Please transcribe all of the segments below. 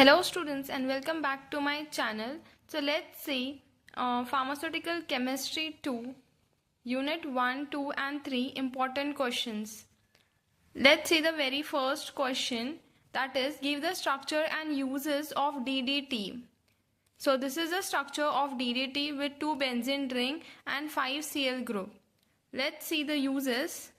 Hello students and welcome back to my channel. So let's see Pharmaceutical Chemistry 2 Unit 1, 2 and 3 important questions. Let's see the very first question, that is give the structure and uses of DDT. So this is the structure of DDT with 2 benzene ring and 5 Cl group. Let's see the uses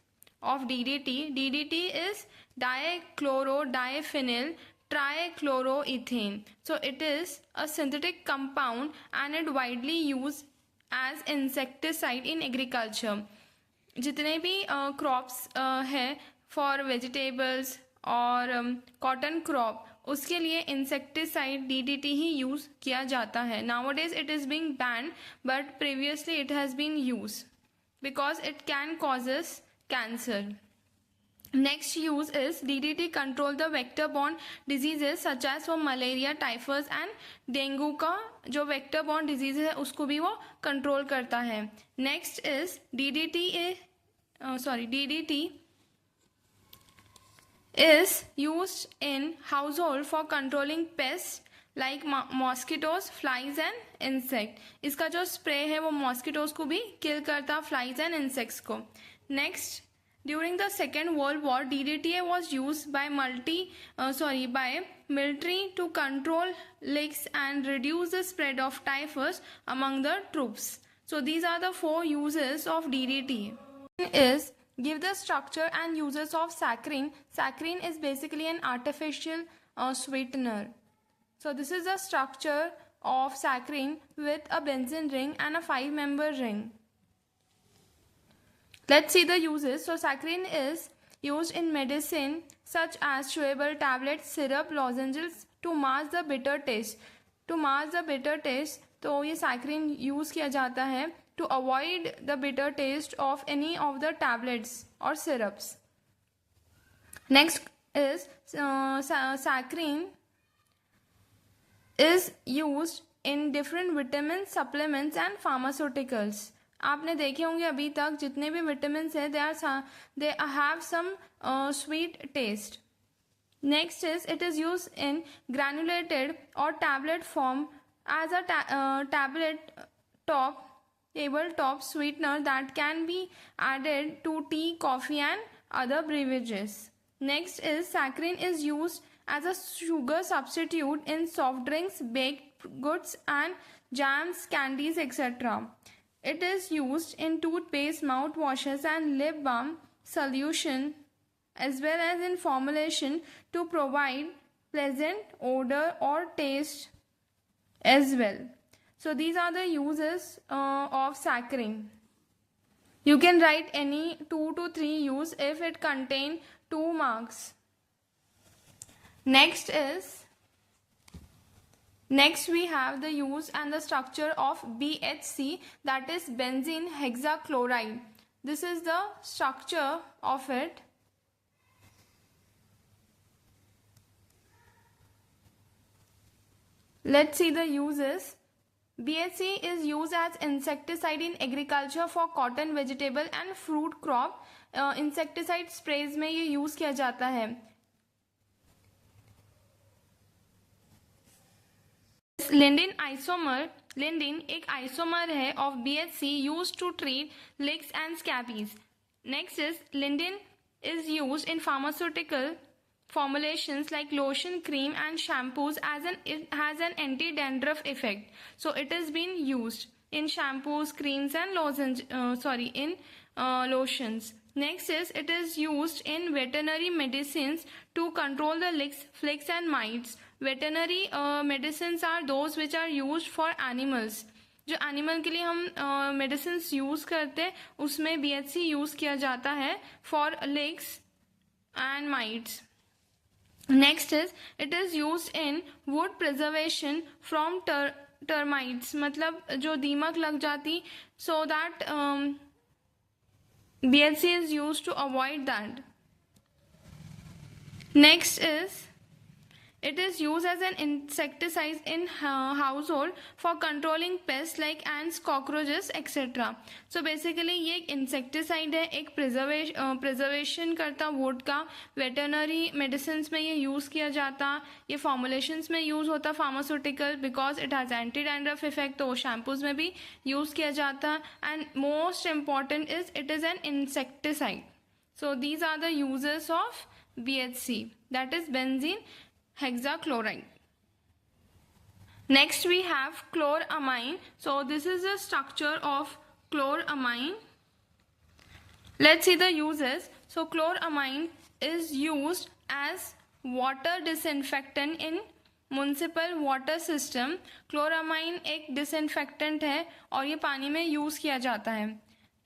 of DDT. DDT is dichlorodiaphenyl trichloroethane. So it is a synthetic compound and it widely used as insecticide in agriculture. जितने भी crops है for vegetables और cotton crop, उसके लिए insecticide DDT ही use किया जाता है. Nowadays it is being banned but previously it has been use because it can causes cancer. Next use is DDT control the vector borne diseases such as for malaria, typhus and dengue का जो vector borne disease है उसको भी वो control करता है. Next is DDT is used in household for controlling pests like mosquitoes, flies and insect. इसका जो spray है वो mosquitoes को भी kill करता, flies and insects को. Next, during the Second World War, DDT was used by military to control leaks and reduce the spread of typhus among the troops. So these are the 4 uses of DDT. Is give the structure and uses of saccharin. Saccharin is basically an artificial sweetener. So this is the structure of saccharin with a benzene ring and a 5-member ring. Let's see the uses. So saccharin is used in medicine such as chewable tablets, syrup, lozenges to mask the bitter taste. To mask the bitter taste, तो ये saccharin use किया जाता है to avoid the bitter taste of any of the tablets or syrups. Next is saccharin is used in different vitamins, supplements and pharmaceuticals. आपने देखे होंगे अभी तक जितने भी विटामिन है they have some sweet taste. Next is it is use in granulated और tablet form as a table top sweetener that can be added to tea, coffee and other beverages. Next is saccharin is use as a sugar substitute in soft drinks, baked goods and jams, candies etcetera. It is used in toothpaste, mouthwashes and lip balm solution as well as in formulation to provide pleasant odor or taste as well. So these are the uses of saccharin. You can write any 2 to 3 use if it contain 2 marks. Next we have the use and the structure of BHC, that is benzene hexachloride. This is the structure of it. Let's see the uses. BHC is used as insecticide in agriculture for cotton, vegetable and fruit crop. Insecticide sprays में ये use किया जाता है. लिंडिन isomer. लिंडिन एक isomer है of BHC used to treat lice and scabies. Next is lindane is used in pharmaceutical formulations like lotion, cream and shampoos it has an anti-dandruff effect. So it has been used in shampoos, creams and lotions. Next is it is used in veterinary medicines to control the licks, flicks and mites. Veterinary medicines are those which are used for animals. जो animal के लिए हम medicines use करते हैं उसमें BHC use किया जाता है for लिक्स and mites. Next is it is used in would preservation from termites. मतलब जो दीमक लग जाती, so that BHC is used to avoid that. Next is It is used as an insecticide in household for controlling pests like ants, cockroaches, etc. So basically ये एक insecticide है, एक preservation करता wood का, veterinary medicines में ये use किया जाता, ये formulations में use होता pharmaceutical because it has anti-dandruff effect, तो shampoos में भी use किया जाता, and most important is it is an insecticide. So these are the uses of BHC, that is benzene hexachloride. Next we have chloramine. So this is the structure of chloramine. Let's see the uses. So chloramine is used as water disinfectant in municipal water system. Chloramine एक disinfectant है और ये पानी में use किया जाता है.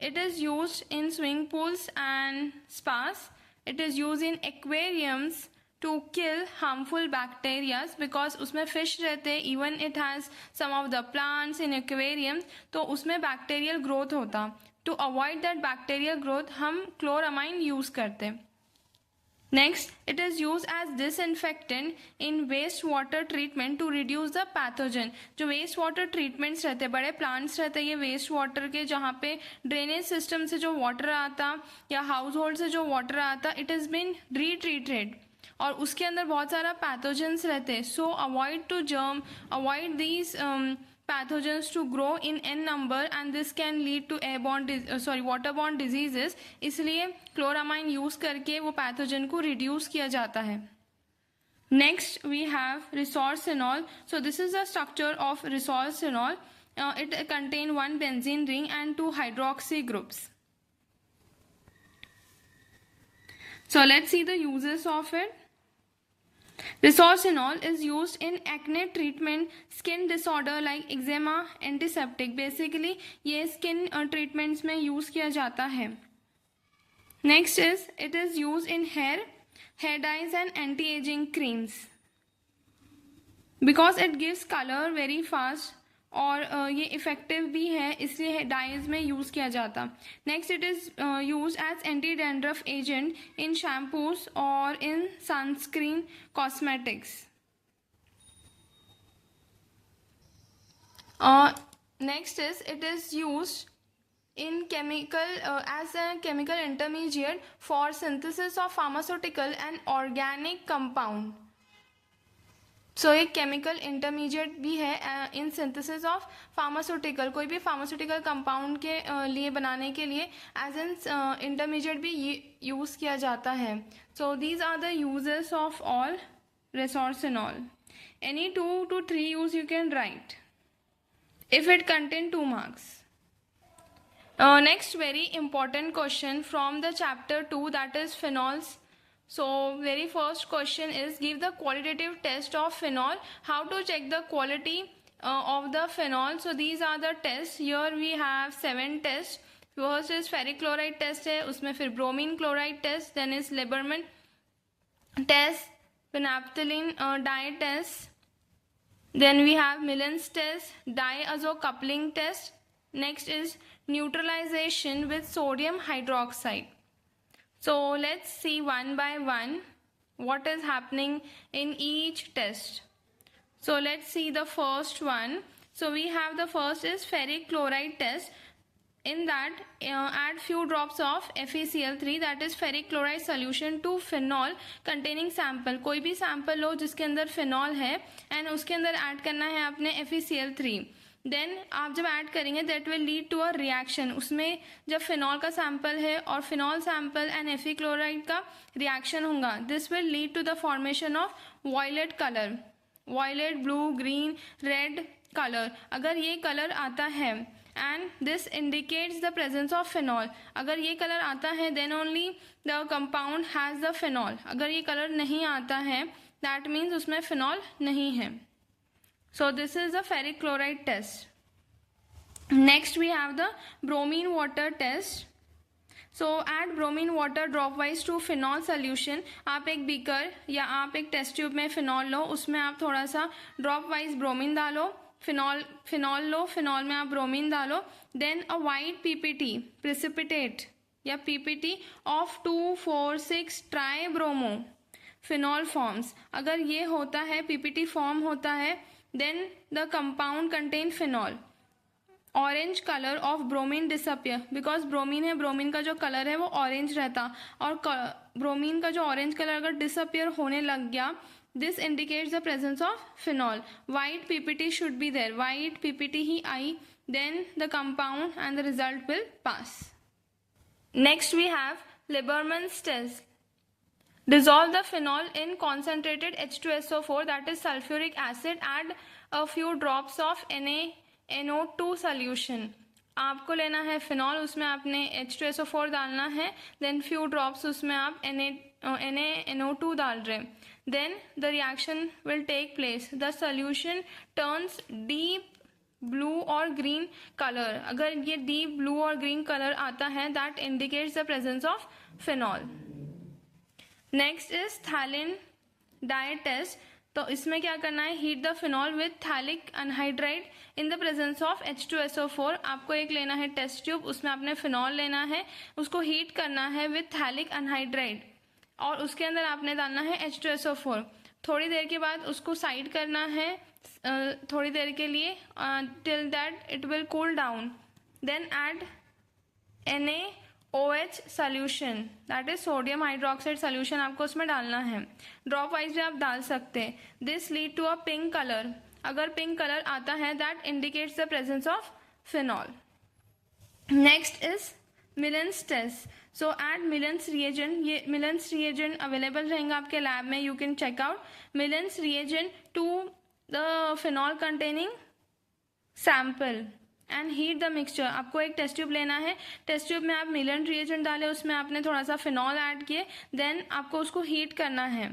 It is used in swimming pools and spas. It is use in aquariums to kill harmful bacterias because उसमें फिश रहते हैं. Even it has some of the plants in aquarium, तो उसमें बैक्टीरियल ग्रोथ होता. To avoid that bacterial growth हम chloramine use करते. Next, it is used as disinfectant in wastewater treatment to reduce the pathogen. जो waste water treatments रहते हैं, बड़े plants रहते हैं ये waste water के, जहाँ पे drainage system से जो water आता या household से जो water आता, it has been retreated और उसके अंदर बहुत सारा pathogens रहते हैं. So avoid these pathogens to grow in n number and this can lead to waterborne diseases. इसलिए क्लोरामाइन यूज करके वो पैथोजन को रिड्यूस किया जाता है. Next we have resorcinol. So this is the structure of resorcinol. It contain 1 benzene ring and 2 hydroxy groups. So let's see the uses of it. Resorcinol is used in acne treatment, skin disorder like eczema, antiseptic. Basically ये skin treatments में use किया जाता है. Next is it is used in hair dyes and anti-aging creams because it gives color very fast और ये effective भी है इसलिए डाइज में यूज़ किया जाता. Next it is use as anti dandruff agent in shampoos और in sunscreen cosmetics. Next is it is use in as a chemical intermediate for synthesis of pharmaceutical and organic compound. सो एक chemical intermediate भी है in synthesis of pharmaceutical. कोई भी pharmaceutical compound के लिए बनाने के लिए एज एन इंटरमीडिएट भी यूज़ किया जाता है. So these are the uses of all resorcinol. Any 2 to 3 use you can write if it contain 2 marks. Next very important question from the chapter 2, that is phenols. So very first question is give the qualitative test of phenol. How to check the quality of the phenol? So these are the tests. Here we have 7 tests. First is ferric chloride test है, उसमें फिर bromine chloride test, then is Lieberman test, phenolphthalein dye test, then we have Millen's test, diazo coupling test. Next is neutralization with sodium hydroxide. So let's see one by one what is happening in each test. So let's see the first one. So we have the first is ferric chloride test. In that add few drops of FeCl3, that is ferric chloride solution, to phenol containing sample. कोई भी sample लो जिसके अंदर phenol है and उसके अंदर add करना है आपने FeCl3. देन आप जब ऐड करेंगे that will lead to a reaction. उसमें जब फिनॉल का सैंपल है और फिनॉल सैंपल एंड एफी क्लोराइड का रिएक्शन होगा, this will lead to the formation of violet colour, violet, blue, green, red colour. अगर ये कलर आता है and this indicates the presence of phenol. अगर ये कलर आता है then only the compound has the phenol. अगर ये कलर नहीं आता है दैट मीन्स उसमें फिनॉल नहीं है. So this is the ferric chloride test. Next we have the bromine water test. So add bromine water dropwise to phenol solution. आप एक बीकर या आप एक टेस्ट ट्यूब में फिनॉल लो, उसमें आप थोड़ा सा ड्रॉप वाइज ब्रोमीन डालो, फिनॉल लो, फिनॉल में आप ब्रोमीन डालो. Then a white PPT precipitate या PPT of 2,4,6 tri bromo phenol forms. अगर ये होता है पीपीटी फॉर्म होता है then the compound contain phenol. Orange colour of bromine disappear because bromine है, ब्रोमीन का जो कलर है वो ऑरेंज रहता और ब्रोमीन का जो ऑरेंज कलर अगर डिसअपियर होने लग गया this indicates the presence of phenol. White PPT should be there, white PPT ही आई then the compound and the result will pass. Next we have Lieberman's test. Dissolve the phenol in concentrated H2SO4 that is sulfuric acid. Add a few drops of NaNO2 solution. आपको लेना है phenol, उसमें आपने H2SO4 डालना है, then few drops उसमें आप NaNO2 डाल रहे हैं. Then the reaction will take place. The solution turns deep blue और ग्रीन कलर. अगर ये डीप ब्लू और ग्रीन कलर आता है that indicates the presence of phenol. Next is phthalein dye test. तो इसमें क्या करना है, heat the phenol with phthalic anhydride in the presence of H2SO4. आपको एक लेना है टेस्ट ट्यूब, उसमें आपने फिनॉल लेना है, उसको हीट करना है विथ थैलिक अनहाइड्राइड और उसके अंदर आपने डालना है H2SO4. थोड़ी देर के बाद उसको साइड करना है थोड़ी देर के लिए till that it will cool down. Then add NaOH solution that is sodium hydroxide solution आपको उसमें डालना है. ड्रॉप वाइज भी आप डाल सकते हैं. This lead to a pink colour. अगर पिंक कलर आता है that indicates the presence of phenol. Next is Millon's test. So add Millon's reagent. ये मिलन्स रिएजेंट अवेलेबल रहेंगे आपके लैब में, you can check out Millon's reagent to the phenol containing sample and heat the mixture. आपको एक test tube लेना है, test tube में आप मिलन रिएजेंट डाले, उसमें आपने थोड़ा सा फिनॉल ऐड किए, देन आपको उसको हीट करना है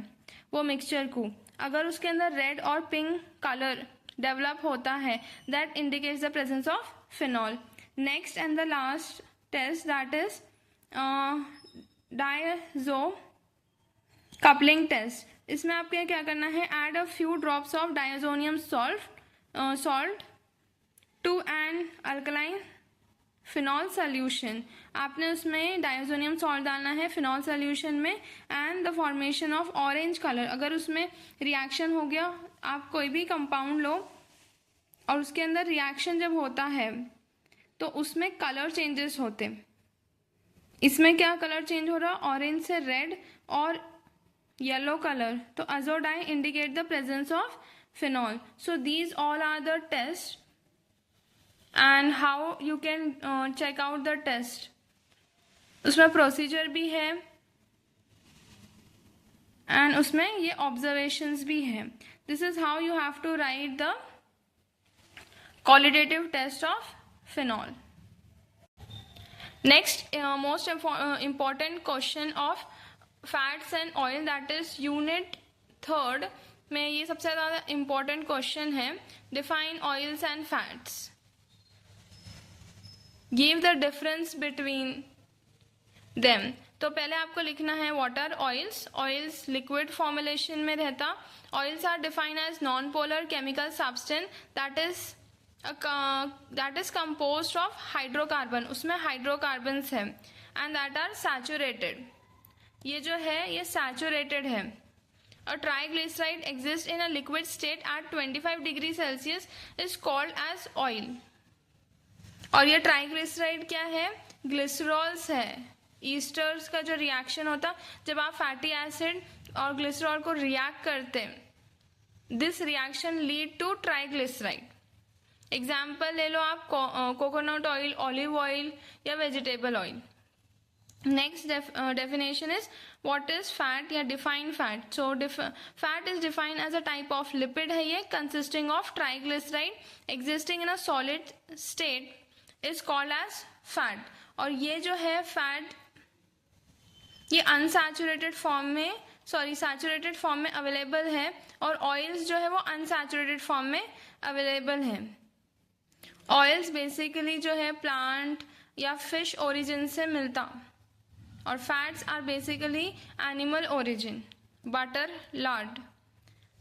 वो मिक्सचर को. अगर उसके अंदर रेड और पिंक कलर डेवलप होता है that indicates the presence of phenol. Next and the last test that is diazo coupling test. इसमें आपको क्या करना है, add a few drops of diazonium salt to an alkaline phenol solution. आपने उसमें diazonium salt डालना है फिनॉल सोल्यूशन में and the formation of orange colour. अगर उसमें रिएक्शन हो गया, आप कोई भी कंपाउंड लो और उसके अंदर रिएक्शन जब होता है तो उसमें कलर चेंजेस होते. इसमें क्या कलर चेंज हो रहा, ऑरेंज से रेड और येलो कलर. तो azo dye indicate the presence of phenol. So these all are the test and how you can check out the test. उसमें प्रोसीजर भी है एंड उसमें ये ऑब्जर्वेशंस भी है. This is how you have to write the qualitative test of phenol. Next most important question of fats and oil that is unit 3 में ये सबसे ज़्यादा इम्पॉर्टेंट क्वेश्चन है. Define oils and fats. Give the difference between them. तो पहले आपको लिखना है what are oils. Oils liquid formulation में रहता. Oils are defined as non polar chemical substance that is composed of hydrocarbon. उसमें हाइड्रोकार्बन्स है एंड दैट आर सैचुरेटेड. ये जो है ये सैचुरेटेड है. A triglyceride exists in a liquid state at 25 degrees Celsius is called as oil. और ये triglyceride क्या है, ग्लिसरॉल्स है. ईस्टर्स का जो रिएक्शन होता जब आप फैटी एसिड और ग्लिसरॉल को रिएक्ट करते, this reaction lead to triglyceride. Example ले लो आप कोकोनट ऑयल, ऑलिव ऑयल या vegetable oil. Next definition is what is fat या defined fat. So fat is defined as a type of lipid है ये consisting of triglyceride existing in a solid state is called as fat. और ये जो है fat ये unsaturated form में saturated form में available है और oils जो है वो unsaturated form में available है. Oils basically जो है plant या fish origin से मिलता और fats are basically animal origin, butter, lard.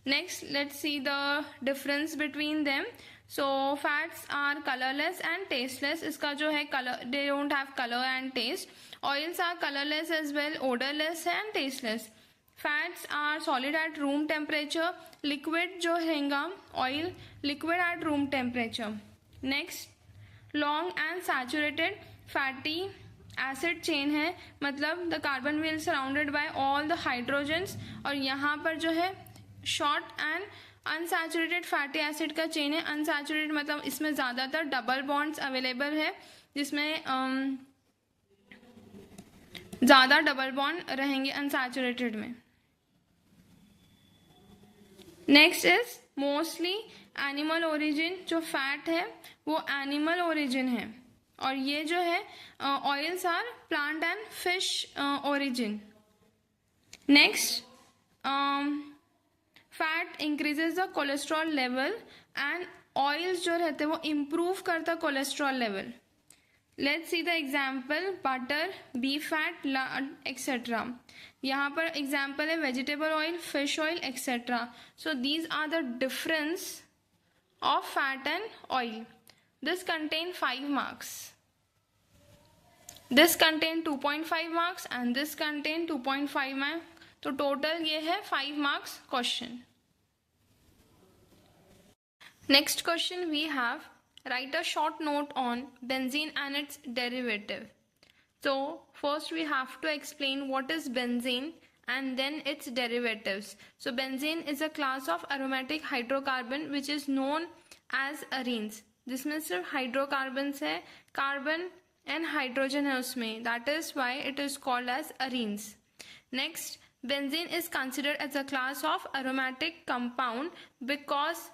Next let's see the difference between them. So fats are colourless and tasteless. इसका जो है colour, they don't have colour and taste. Oils are colourless as well, odourless and tasteless. Fats are solid at room temperature, liquid जो रहेगा oil liquid at room temperature. Next long and saturated fatty acid chain है, मतलब the carbon will surrounded bye all the hydrogens. और यहाँ पर जो है short and unsaturated fatty acid का चेन है. अनसैचुरेटेड मतलब इसमें ज़्यादातर डबल बॉन्ड्स अवेलेबल है, जिसमें ज़्यादा डबल बॉन्ड रहेंगे अनसैचुरेटेड में. Next is mostly animal origin. जो फैट है वो एनिमल ओरिजिन है, और ये जो है oils are plant and fish origin. Next fat increases the cholesterol level and oils जो रहते हैं वो इम्प्रूव करता cholesterol level. Let's see the example butter, beef fat, lard etcetera. यहाँ पर एग्जाम्पल है vegetable oil, fish oil etcetera. So these are the difference of fat and oil. This contain 5 marks. This contain 2.5 marks and this contain 2.5 marks. तो total ये है 5 marks question. Next question we have write a short note on benzene and its derivative. So first we have to explain what is benzene and then its derivatives. So benzene is a class of aromatic hydrocarbon which is known as arenes. जिसमें सिर्फ hydrocarbons है, carbon and hydrogen है उसमें, that is why it is called as arenes. Next, benzene is considered as a class of aromatic compound because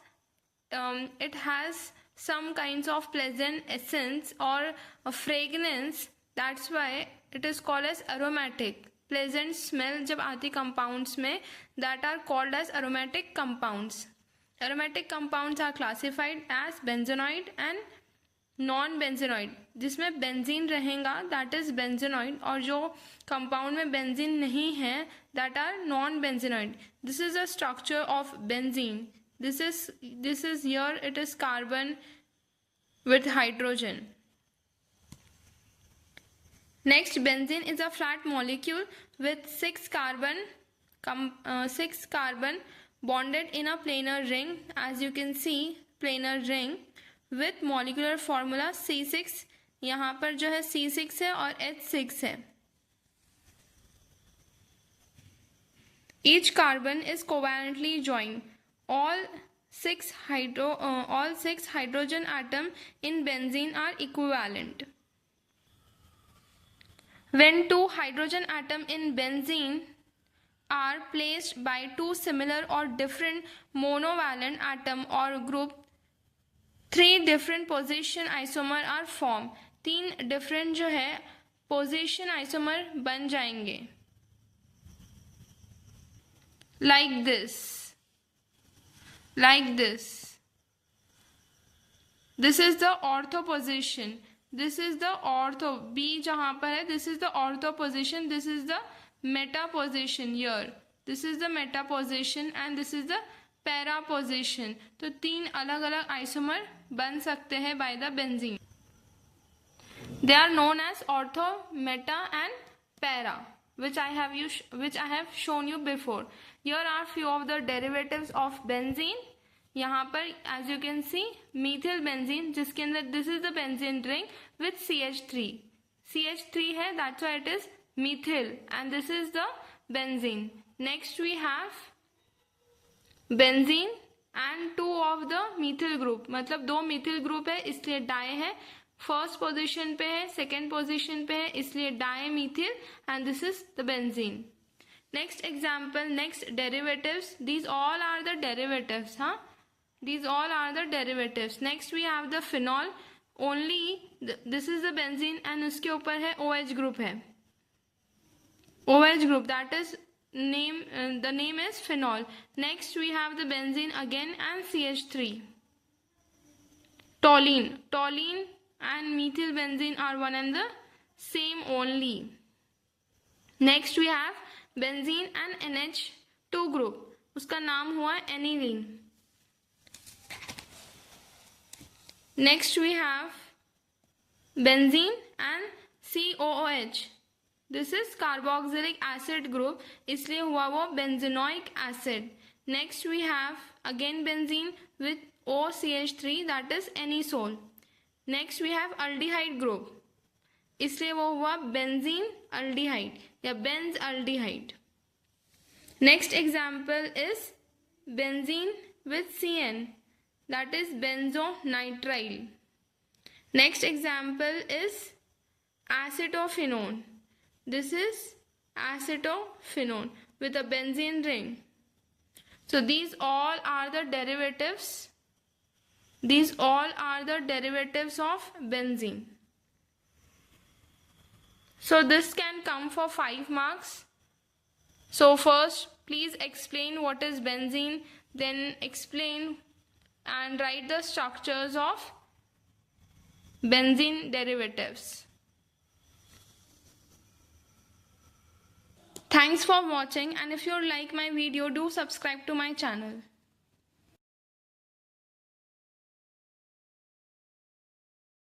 it has some kinds of pleasant essence or a fragrance. That's why it is called as aromatic. Pleasant smell जब आती compounds में, that are called as aromatic compounds. Aromatic compounds are classified as benzenoid and non-benzenoid. जिसमें benzene रहेगा that is benzenoid, और जो compound में benzene नहीं है that are non-benzenoid. This is the structure of benzene. This is here it is carbon with hydrogen. Next, benzene is a flat molecule with 6 carbon bonded in a planar ring. As you can see, planar ring with molecular formula C6. यहाँ पर जो है C6 है और H6 है. Each carbon is covalently joined. All 6 hydrogen atom in benzene are equivalent. When 2 hydrogen atom in benzene are placed by 2 similar or different monovalent atom or group, 3 different position isomer are formed. 3 different जो है position isomer बन जाएंगे. Like this. This is the ortho position. This is the ortho. B जहाँ पर है, this is the ortho position. This is the meta position here. This is the meta position and this is the para position. तो 3 अलग अलग isomer बन सकते हैं by the benzene. They are known as ortho, meta and para, which I have shown you before. Here are few of the derivatives of benzene. यहाँ पर as you can see methyl benzene, जिसके अंदर this is the benzene ring with CH3. CH3 है, that's why it is methyl and this is the benzene. Next we have benzene and 2 of the methyl group. मतलब 2 methyl group है इसलिए die है. First position पे है, second position पे है इसलिए die methyl and this is the benzene. Next example, next derivatives. These all are the derivatives, huh? These all are the derivatives. Next we have the phenol. Only this is the benzene and उसके ऊपर है OH group है. OH group, that is name. The name is phenol. Next we have the benzene again and CH3. Toluene and methyl benzene are one and the same only. Next we have benzene and NH2 group. उसका नाम हुआ aniline. Next we have benzene and COOH. This is carboxylic acid group, इसलिए हुआ वो benzenoic acid. Next we have again benzene with OCH3, that is anisole. Next we have aldehyde group, इसलिए वो हुआ benzene aldehyde या benzaldehyde. Next example is benzene with CN, that is benzonitrile. Next example is acetophenone. This is acetophenone with a benzene ring. So these all are the derivatives. These all are the derivatives of benzene. So this can come for 5 marks. So first, please explain what is benzene, then explain and write the structures of benzene derivatives. Thanks for watching, and if you like my video, do subscribe to my channel.